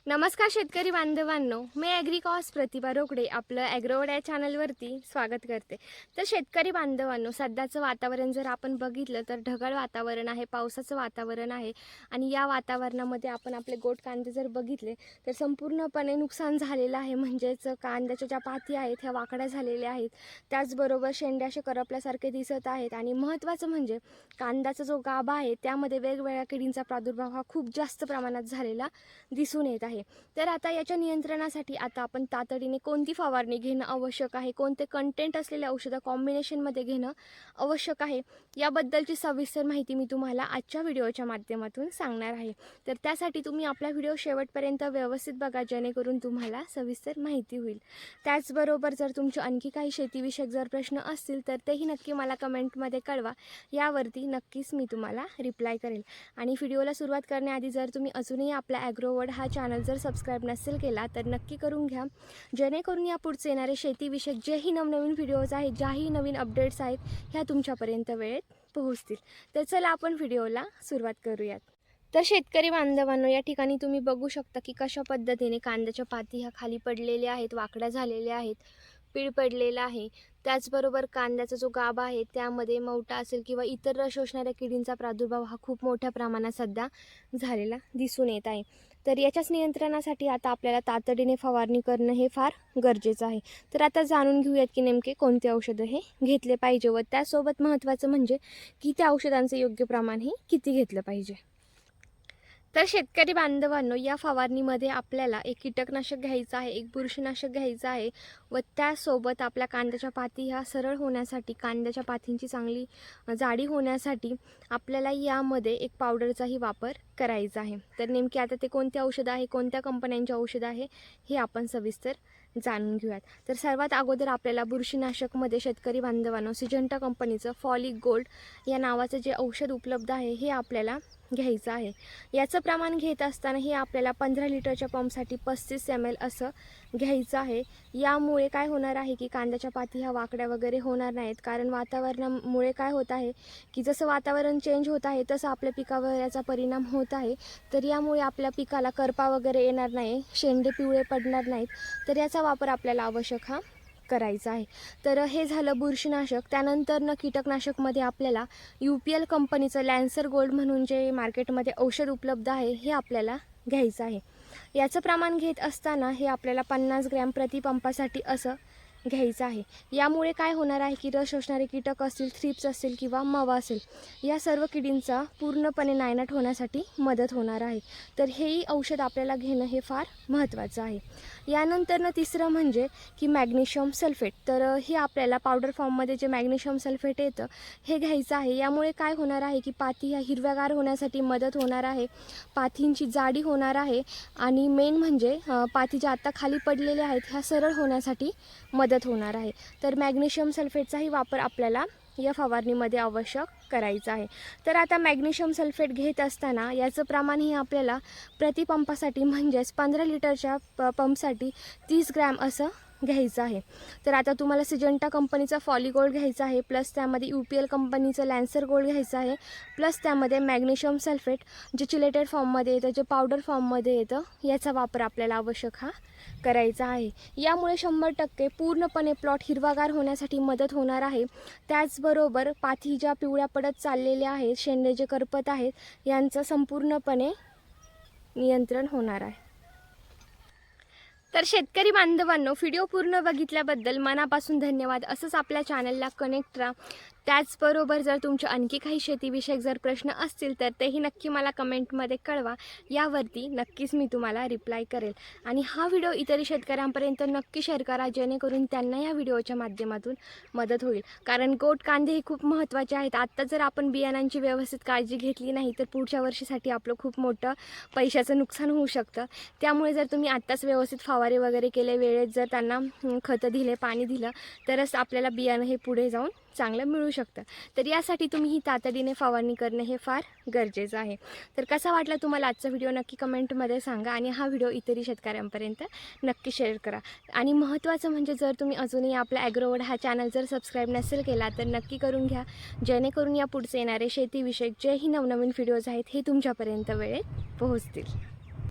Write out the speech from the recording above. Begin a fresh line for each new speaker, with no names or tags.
नमस्कार शेतकरी बांधवांनो, मी ॲग्रिकॉस प्रतिभा रोकडे आपलं ॲग्रोवर्ड या चॅनलवरती स्वागत करते. तर शेतकरी बांधवांनो, सध्याचं वातावरण जर आपण बघितलं तर ढगाळ वातावरण आहे, पावसाचं वातावरण आहे आणि या वातावरणामध्ये आपण आपले गोट कांदे जर बघितले तर संपूर्णपणे नुकसान झालेलं आहे. म्हणजेच कांद्याच्या ज्या पाती आहेत ह्या वाकड्या झालेल्या आहेत, त्याचबरोबर शेंड्या असे करपल्यासारखे दिसत आहेत आणि महत्त्वाचं म्हणजे कांद्याचा जो गाभा आहे त्यामध्ये वेगवेगळ्या किडींचा प्रादुर्भाव हा खूप जास्त प्रमाणात झालेला दिसून येत आहे. तर आता याच्या नियंत्रणासाठी आता आपण तातडीने कोणती फवारणी घेणं आवश्यक आहे, कोणते कंटेंट असलेले औषधं कॉम्बिनेशनमध्ये घेणं आवश्यक आहे, याबद्दलची सविस्तर माहिती मी तुम्हाला आजच्या व्हिडिओच्या माध्यमातून सांगणार आहे. तर त्यासाठी तुम्ही आपला व्हिडिओ शेवटपर्यंत व्यवस्थित बघा, जेणेकरून तुम्हाला सविस्तर माहिती होईल. त्याचबरोबर जर तुमचे आणखी काही शेतीविषयक जर प्रश्न असतील तर तेही नक्की मला कमेंटमध्ये कळवा. यावरती नक्कीच मी तुम्हाला रिप्लाय करेल. आणि व्हिडिओला सुरुवात करण्याआधी जर तुम्ही अजूनही आपला ॲग्रोवर्ड हा चॅनल जर सबस्क्राईब नसेल केला तर नक्की करून घ्या, जेणेकरून या पुढचे येणारे शेतीविषयक जेही नवनवीन व्हिडिओज आहेत, ज्याही नवीन अपडेट्स आहेत ह्या तुमच्यापर्यंत वेळेत पोहोचतील. तर चला आपण व्हिडिओला सुरुवात करूयात. तर शेतकरी बांधवांनो, या ठिकाणी तुम्ही बघू शकता की कशा पद्धतीने कांद्याच्या पाती ह्या खाली पडलेल्या आहेत, वाकड्या झालेल्या आहेत, पीळ पडलेला आहे. त्याचबरोबर कांद्याचा जो गाभा आहे त्यामध्ये मवटा असेल किंवा इतर रस शोषणाऱ्या किडींचा प्रादुर्भाव हा खूप मोठ्या प्रमाणात सध्या झालेला दिसून येत आहे. तर याच्याच नियंत्रणासाठी आता आपल्याला तातडीने फवारणी करणं हे फार गरजेचं आहे. तर आता जाणून घेऊयात की नेमके कोणते औषधं हे घेतले पाहिजे व त्यासोबत महत्त्वाचं म्हणजे की त्या औषधांचे योग्य प्रमाण हे किती घेतलं पाहिजे. तर शेतकरी बांधवांनो, या फवारणीमध्ये आपल्याला एक कीटकनाशक घ्यायचं आहे, एक बुरशीनाशक घ्यायचं आहे व त्यासोबत आपल्या कांद्याच्या पाती ह्या सरळ होण्यासाठी, कांद्याच्या पातींची चांगली जाडी होण्यासाठी आपल्याला यामध्ये एक पावडरचाही वापर करायचा आहे. तर नेमकी आता ते कोणते औषध आहे, कोणत्या कंपन्यांचे औषध आहे हे आपण सविस्तर जाणून घेऊयात. तर सर्वात अगोदर आपल्याला बुरशीनाशकमध्ये शेतकरी बांधवांनो सिजंटा कंपनीचं फॉलिक गोल्ड या नावाचं जे औषध उपलब्ध आहे हे आपल्याला घ्यायचं आहे. याचं प्रमाण घेत असताना हे आपल्याला 15 लिटरच्या पंपसाठी 35 ml असं घ्यायचं आहे. यामुळे काय होणार आहे की कांद्याच्या पाती ह्या वाकड्या वगैरे होणार नाहीत, कारण वातावरणामुळे काय होत आहे की जसं वातावरण चेंज होत आहे तसं आपल्या पिकावर याचा परिणाम होत आहे. तर यामुळे आपल्या पिकाला करपा वगैरे येणार नाही, शेंडे पिवळे पडणार नाहीत. तर याचा वापर आपल्याला आवश्यक हा करायचं आहे. तर हे झालं बुरशीनाशक. त्यानंतर कीटकनाशकमध्ये आपल्याला UPL कंपनीचं लॅन्सर गोल्ड म्हणून जे मार्केटमध्ये औषध उपलब्ध आहे हे आपल्याला घ्यायचं आहे. याचं प्रमाण घेत असताना हे आपल्याला 50 ग्रॅम प्रति पंपासाठी असं घ्यायचं आहे. यामुळे काय होणार आहे की रस शोषणारे कीटक असतील, थ्रिप्स असतील किंवा मवा असेल, या सर्व किडींचा पूर्णपणे नायनाट होण्यासाठी मदत होणार आहे. तर हेही औषध आपल्याला घेणं हे फार महत्त्वाचं आहे. यानंतर तिसरं म्हणजे की मॅग्नेशियम सल्फेट. तर हे आपल्याला पावडर फॉर्ममध्ये जे मॅग्नेशियम सल्फेट येतं हे घ्यायचं आहे. यामुळे काय होणार आहे की पाती ह्या हिरव्यागार होण्यासाठी मदत होणार आहे, पातींची जाडी होणार आहे आणि मेन म्हणजे पाती ज्या आत्ता खाली पडलेल्या आहेत ह्या सरळ होण्यासाठी मदत होणार आहे. तर मॅग्नेशियम सल्फेटचाही वापर आपल्याला या फवारणीमध्ये आवश्यक करायचं आहे. तर आता मॅग्नेशियम सल्फेट घेत असताना याचं प्रमाण हे आपल्याला प्रतिपंपासाठी म्हणजेच 15 लिटरच्या पंपसाठी 30 ग्रॅम असं घ्यायचं आहे. तर आता तुम्हाला सिजंटा कंपनीचा फॉलिगोल्ड घ्यायचा आहे, प्लस त्यामध्ये UPL कंपनीचं लॅन्सर गोल्ड घ्यायचं आहे, प्लस त्यामध्ये मॅग्नेशियम सल्फेट जे चिलेटेड फॉर्ममध्ये येतं, जे पावडर फॉर्ममध्ये येतं, याचा वापर आपल्याला आवश्यक हा करायचा आहे. यामुळे 100% पूर्णपणे प्लॉट हिरवागार होण्यासाठी मदत होणार आहे. त्याचबरोबर पाती ज्या पिवळ्या पडत चाललेल्या आहेत, शेंडे जे करपत आहेत, यांचं संपूर्णपणे नियंत्रण होणार आहे. तर शेतकरी बांधवांनो, व्हिडिओ पूर्ण बघितल्याबद्दल मनापासून धन्यवाद. असंच आपल्या चॅनलला कनेक्ट राहा. त्याचबरोबर जर तुमचे आणखी काही शेतीविषयक जर प्रश्न असतील तर तेही नक्की मला कमेंटमध्ये कळवा. यावरती नक्कीच मी तुम्हाला रिप्लाय करेल. आणि हा व्हिडिओ इतर शेतकऱ्यांपर्यंत नक्की शेअर करा, जेणेकरून त्यांना या व्हिडिओच्या माध्यमातून मदत होईल. कारण गोट कांदे हे खूप महत्त्वाचे आहेत. आत्ता जर आपण बियाणांची व्यवस्थित काळजी घेतली नाही तर पुढच्या वर्षीसाठी आपलं खूप मोठं पैशाचं नुकसान होऊ शकतं. त्यामुळे जर तुम्ही आत्ताच व्यवस्थित फवारे वगैरे केले, वेळेत जर त्यांना खतं दिले, पाणी दिलं, तरच आपल्याला बियाणं हे पुढे जाऊन चांगलं मिळू शकतं. तर यासाठी तुम्ही ही तातडीने फवारणी करणं हे फार गरजेचं आहे. तर कसा वाटला तुम्हाला आजचा व्हिडिओ नक्की कमेंटमध्ये सांगा आणि हा व्हिडिओ इतरही शेतकऱ्यांपर्यंत नक्की शेअर करा. आणि महत्त्वाचं म्हणजे जर तुम्ही अजूनही आपला ॲग्रोवर्ड हा चॅनल जर सबस्क्राईब नसेल केला तर नक्की करून घ्या, जेणेकरून या पुढचे येणारे शेतीविषयक जेही नवनवीन व्हिडिओज आहेत हे तुमच्यापर्यंत वेळेत पोहोचतील.